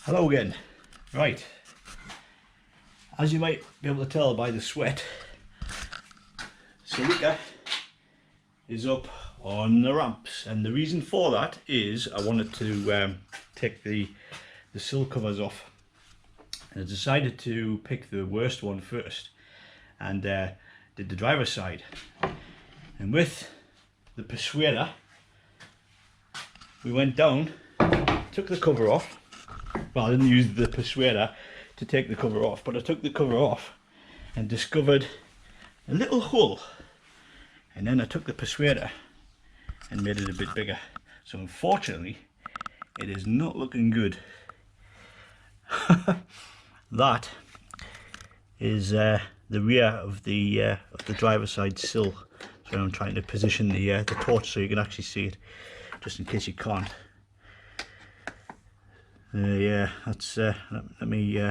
Hello again. Right, as you might be able to tell by the sweat, Celica is up on the ramps, and the reason for that is I wanted to take the sill covers off, and I decided to pick the worst one first and did the driver's side. And with the persuader we went down, took the cover off. Well, I didn't use the persuader to take the cover off, but I took the cover off and discovered a little hole, and then I took the persuader and made it a bit bigger. So unfortunately it is not looking good. That is the rear of the driver's side sill. So I'm trying to position the torch so you can actually see it, just in case you can't. Yeah, that's let me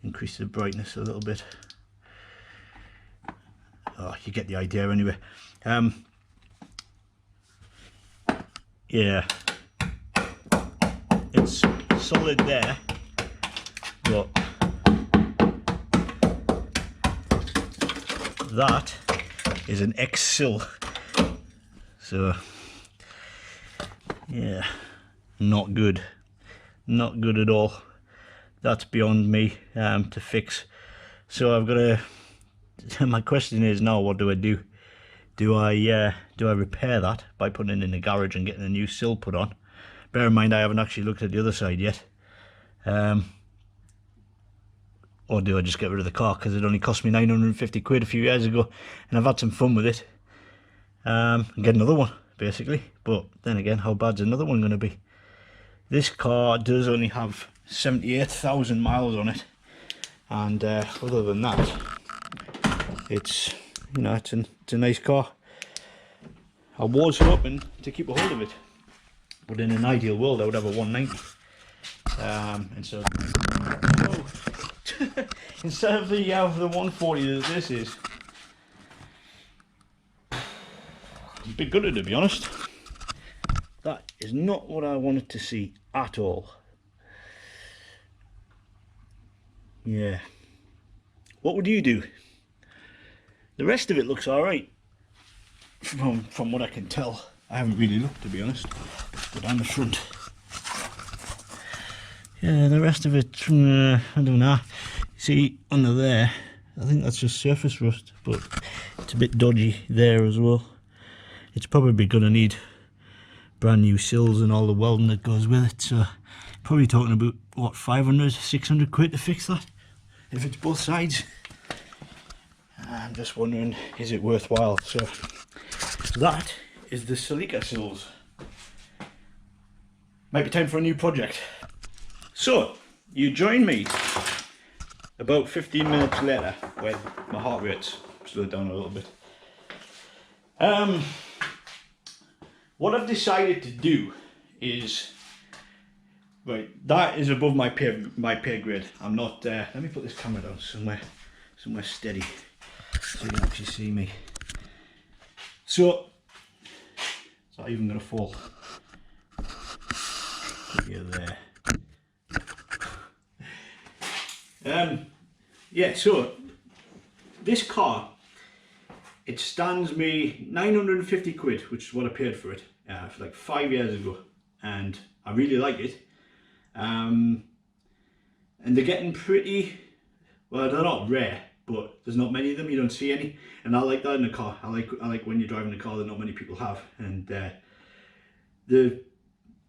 increase the brightness a little bit. Oh, you get the idea anyway. Yeah, it's solid there, but that is an X-sill, so yeah, not good. Not good at all. That's beyond me to fix. So I've got to. My question is now, what do I do? Do I repair that by putting it in the garage and getting a new sill put on? Bear in mind I haven't actually looked at the other side yet. Or do I just get rid of the car, because it only cost me 950 quid a few years ago, and I've had some fun with it. And get another one basically. But then again, how bad's another one going to be? This car does only have 78,000 miles on it, and other than that, it's, you know, it's a nice car. I was hoping to keep a hold of it, but in an ideal world I would have a 190. And so instead of the 140 that this is, I'm a bit gutted, to be honest. That is not what I wanted to see at all. Yeah. What would you do? The rest of it looks alright, from what I can tell. I haven't really looked, to be honest. Go down the front. Yeah, the rest of it, I don't know. See, under there, I think that's just surface rust, but it's a bit dodgy there as well. It's probably going to need brand new sills and all the welding that goes with it, so probably talking about what, 500, 600 quid to fix that if it's both sides. I'm just wondering, is it worthwhile? So that is the Celica sills. Might be time for a new project. So you join me about 15 minutes later when my heart rate's slowed down a little bit. What I've decided to do is, right, that is above my pay grade. I'm not. Let me put this camera down somewhere steady, so you can actually see me. So it's not even gonna fall. Put you there. Yeah. So this car, it stands me 950 quid, which is what I paid for it for like 5 years ago, and I really like it. And they're getting pretty, well, they're not rare, but there's not many of them. You don't see any, and I like that in a car. I like when you're driving a car that not many people have, and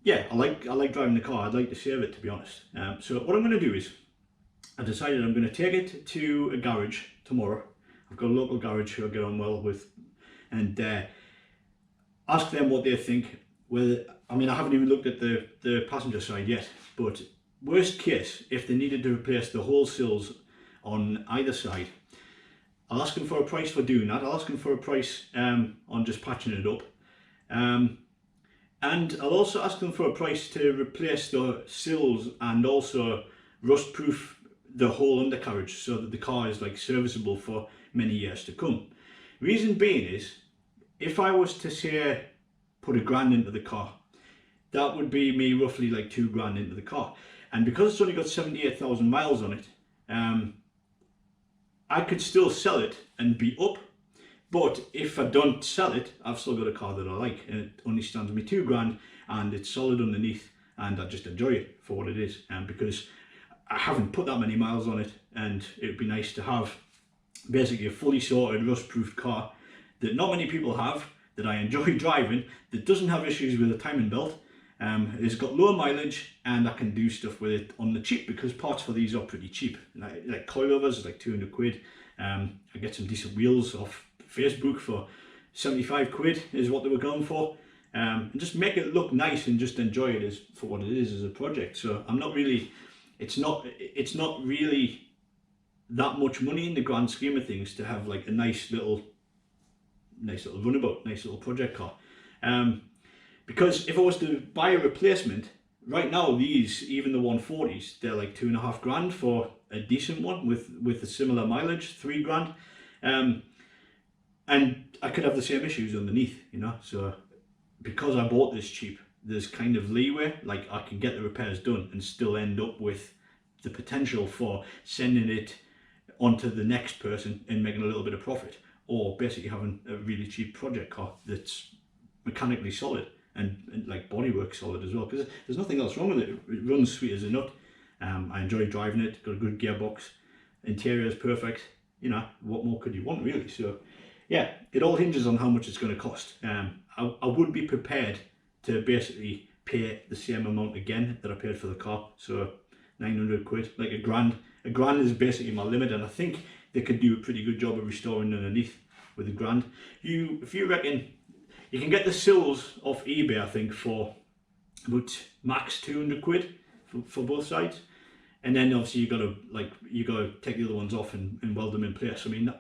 yeah, I like driving the car. I'd like to save it, to be honest. So what I'm going to do is, I decided I'm going to take it to a garage tomorrow. I've got a local garage who I get on well with, and ask them what they think. Whether, I mean, I haven't even looked at the passenger side yet, but worst case, if they needed to replace the whole sills on either side, I'll ask them for a price for doing that. I'll ask them for a price on just patching it up, and I'll also ask them for a price to replace the sills and also rust proof the whole undercarriage, so that the car is like serviceable for many years to come. Reason being is, if I was to say put £1,000 into the car, that would be me roughly like £2 into the car. And because it's only got 78,000 miles on it, I could still sell it and be up. But if I don't sell it, I've still got a car that I like, and it only stands me £2 and it's solid underneath, and I just enjoy it for what it is. And because I haven't put that many miles on it, and it would be nice to have basically a fully sorted, rust-proofed car that not many people have, that I enjoy driving, that doesn't have issues with the timing belt. It's got low mileage, and I can do stuff with it on the cheap, because parts for these are pretty cheap. Like coilovers is like 200 quid. I get some decent wheels off Facebook for 75 quid is what they were going for. And just make it look nice and just enjoy it as for what it is as a project. So I'm not really, it's not really that much money in the grand scheme of things to have like a nice little runabout, nice little project car. Because if I was to buy a replacement, right now these, even the 140s, they're like £2.5 for a decent one with a similar mileage, £3. And I could have the same issues underneath, you know. So because I bought this cheap, there's kind of leeway, like I can get the repairs done and still end up with the potential for sending it onto the next person and making a little bit of profit, or basically having a really cheap project car that's mechanically solid and like bodywork solid as well, because there's nothing else wrong with it. It runs sweet as a nut. I enjoy driving it, got a good gearbox, interior is perfect, you know, what more could you want really? So yeah, it all hinges on how much it's going to cost. I would be prepared to basically pay the same amount again that I paid for the car, so 900 quid, like £1,000. £1,000 is basically my limit, and I think they could do a pretty good job of restoring underneath with £1,000. If you reckon, you can get the sills off eBay, I think, for about max 200 quid for both sides. And then obviously you gotta take the other ones off and weld them in place. I mean,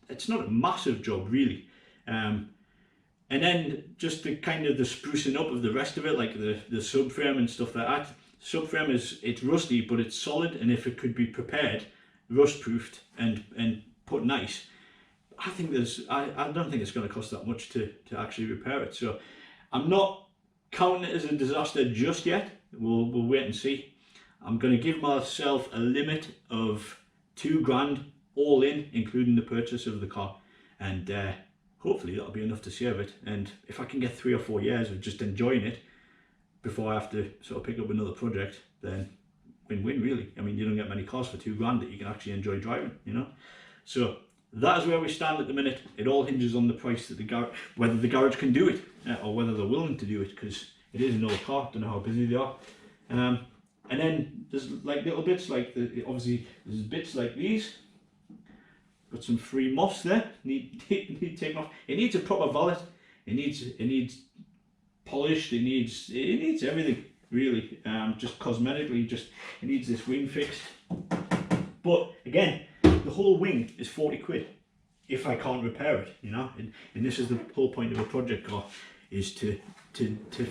it's not a massive job really. And then just the kind of the sprucing up of the rest of it, like the subframe and stuff like that. Subframe it's rusty, but it's solid, and if it could be prepared, rust proofed and put nice, I think I don't think it's going to cost that much to actually repair it. So I'm not counting it as a disaster just yet. We'll wait and see. I'm going to give myself a limit of £2 all in, including the purchase of the car, and hopefully that'll be enough to save it. And if I can get 3 or 4 years of just enjoying it before I have to sort of pick up another project, then win-win really. I mean, you don't get many cars for £2 that you can actually enjoy driving, you know. So that is where we stand at the minute. It all hinges on the price that the garage, whether the garage can do it, or whether they're willing to do it, because it is an old car. Don't know how busy they are. And then there's like little bits like obviously there's bits like these. Got some free moss there. Need taken off. It needs a proper valet. It needs polished. It needs everything really. Just cosmetically, it needs this wing fixed. But again, the whole wing is 40 quid if I can't repair it, you know. And this is the whole point of a project car, is to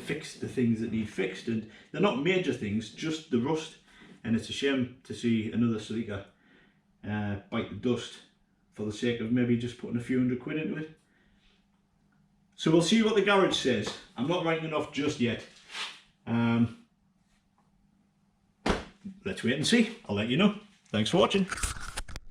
fix the things that need fixed, and they're not major things, just the rust. And it's a shame to see another Celica bite the dust for the sake of maybe just putting a few hundred quid into it. So we'll see what the garage says. I'm not writing it off just yet. Let's wait and see. I'll let you know. Thanks for watching.